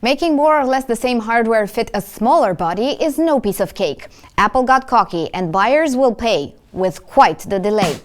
Making more or less the same hardware fit a smaller body is no piece of cake. Apple got cocky and buyers will pay, with quite the delay.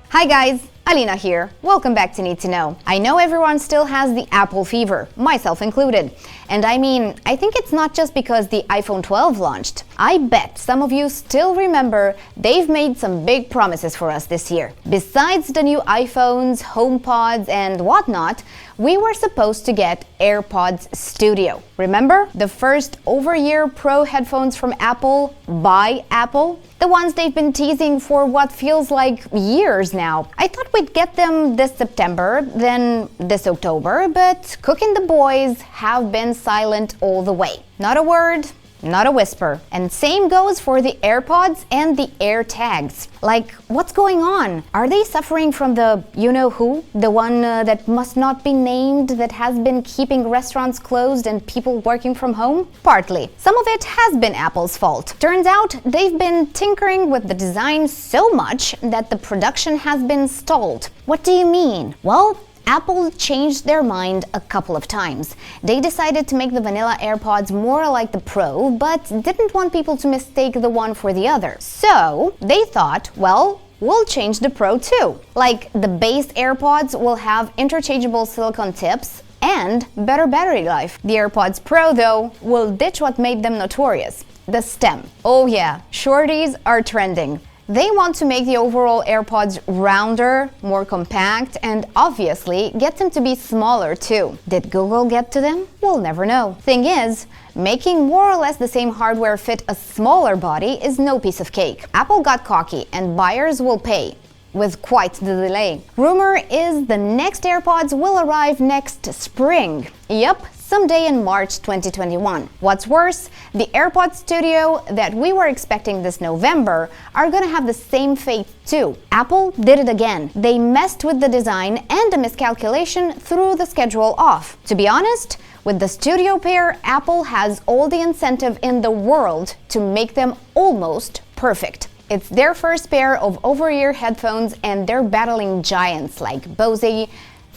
Hi guys, Alina here. Welcome back to Need to Know. I know everyone still has the Apple fever, myself included. And I think it's not just because the iPhone 12 launched. I bet some of you still remember they've made some big promises for us this year. Besides the new iPhones, HomePods, and whatnot, we were supposed to get AirPods Studio. Remember? The first over-ear Pro headphones from Apple by Apple? The ones they've been teasing for what feels like years now. I thought we'd get them this September, then this October, but Cook and the boys have been silent all the way. Not a word, not a whisper. And same goes for the AirPods and the AirTags. Like, what's going on? Are they suffering from the you-know-who? The one that must not be named, that has been keeping restaurants closed and people working from home? Partly. Some of it has been Apple's fault. Turns out they've been tinkering with the design so much that the production has been stalled. What do you mean? Well, Apple changed their mind a couple of times. They decided to make the vanilla AirPods more like the Pro, but didn't want people to mistake the one for the other. So they thought, well, we'll change the Pro too. Like, the base AirPods will have interchangeable silicone tips and better battery life. The AirPods Pro, though, will ditch what made them notorious: the stem. Oh yeah, shorties are trending. They want to make the overall AirPods rounder, more compact, and obviously get them to be smaller too. Did Google get to them? We'll never know. Thing is, making more or less the same hardware fit a smaller body is no piece of cake. Apple got cocky and buyers will pay, with quite the delay. Rumor is the next AirPods will arrive next spring. Yep, someday in March 2021. What's worse, the AirPods Studio that we were expecting this November are gonna have the same fate too. Apple did it again. They messed with the design and a miscalculation threw the schedule off. To be honest, with the Studio pair, Apple has all the incentive in the world to make them almost perfect. It's their first pair of over-ear headphones and they're battling giants like Bose,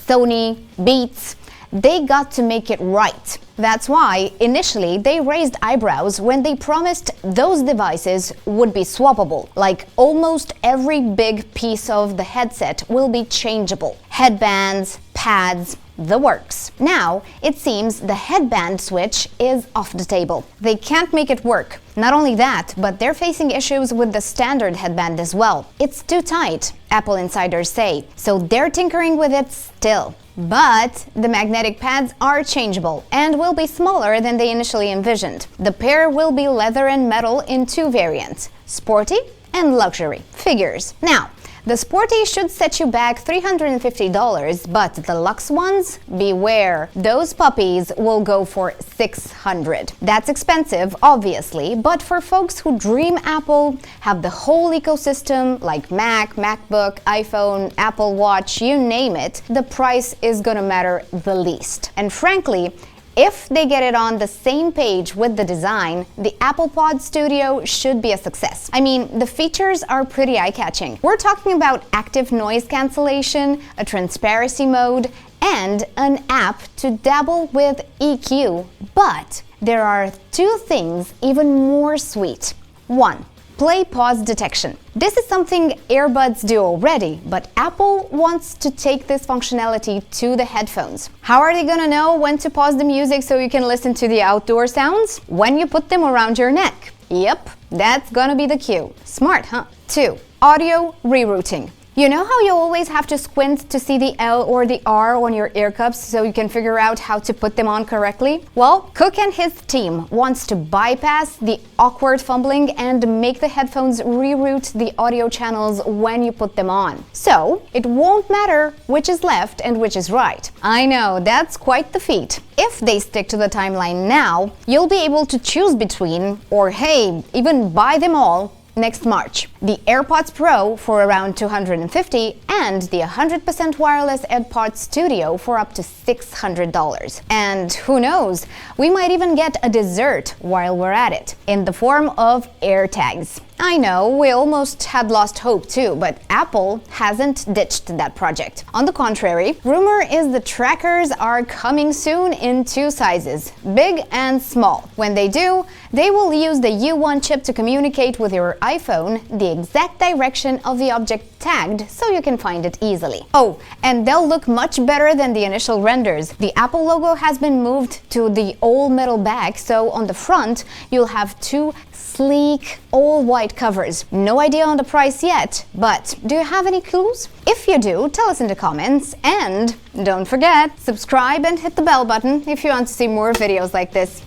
Sony, Beats. They got to make it right. That's why, initially, they raised eyebrows when they promised those devices would be swappable. Like, almost every big piece of the headset will be changeable. Headbands, pads, the works. Now, it seems the headband switch is off the table. They can't make it work. Not only that, but they're facing issues with the standard headband as well. It's too tight, Apple insiders say, so they're tinkering with it still. But the magnetic pads are changeable and will be smaller than they initially envisioned. The pair will be leather and metal in two variants: sporty and luxury. Figures. Now, the sporty should set you back $350, but the luxe ones, beware. Those puppies will go for $600. That's expensive, obviously, but for folks who dream Apple, have the whole ecosystem like Mac, MacBook, iPhone, Apple Watch, you name it, the price is gonna matter the least. And frankly, if they get it on the same page with the design, the AirPods Studio should be a success. I mean, the features are pretty eye-catching. We're talking about active noise cancellation, a transparency mode, and an app to dabble with EQ. But there are two things even more sweet. One, play pause detection. This is something earbuds do already, but Apple wants to take this functionality to the headphones. How are they gonna know when to pause the music so you can listen to the outdoor sounds? When you put them around your neck. Yep, that's gonna be the cue. Smart, huh? 2. Audio rerouting. You know how you always have to squint to see the L or the R on your ear cups so you can figure out how to put them on correctly? Well, Cook and his team wants to bypass the awkward fumbling and make the headphones reroute the audio channels when you put them on. So, it won't matter which is left and which is right. I know, that's quite the feat. If they stick to the timeline now, you'll be able to choose between, or hey, even buy them all, next March. the AirPods Pro for around $250, and the 100% wireless AirPods Studio for up to $600. And who knows, we might even get a dessert while we're at it, in the form of AirTags. I know, we almost had lost hope too, but Apple hasn't ditched that project. On the contrary, rumor is the trackers are coming soon in two sizes, big and small. When they do, they will use the U1 chip to communicate with your iPhone the exact direction of the object tagged so you can find it easily. Oh, and they'll look much better than the initial renders. The Apple logo has been moved to the all-metal back, so on the front you'll have two sleek, all-white covers. No idea on the price yet, but do you have any clues? If you do, tell us in the comments, and don't forget, subscribe and hit the bell button if you want to see more videos like this.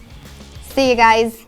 See you guys!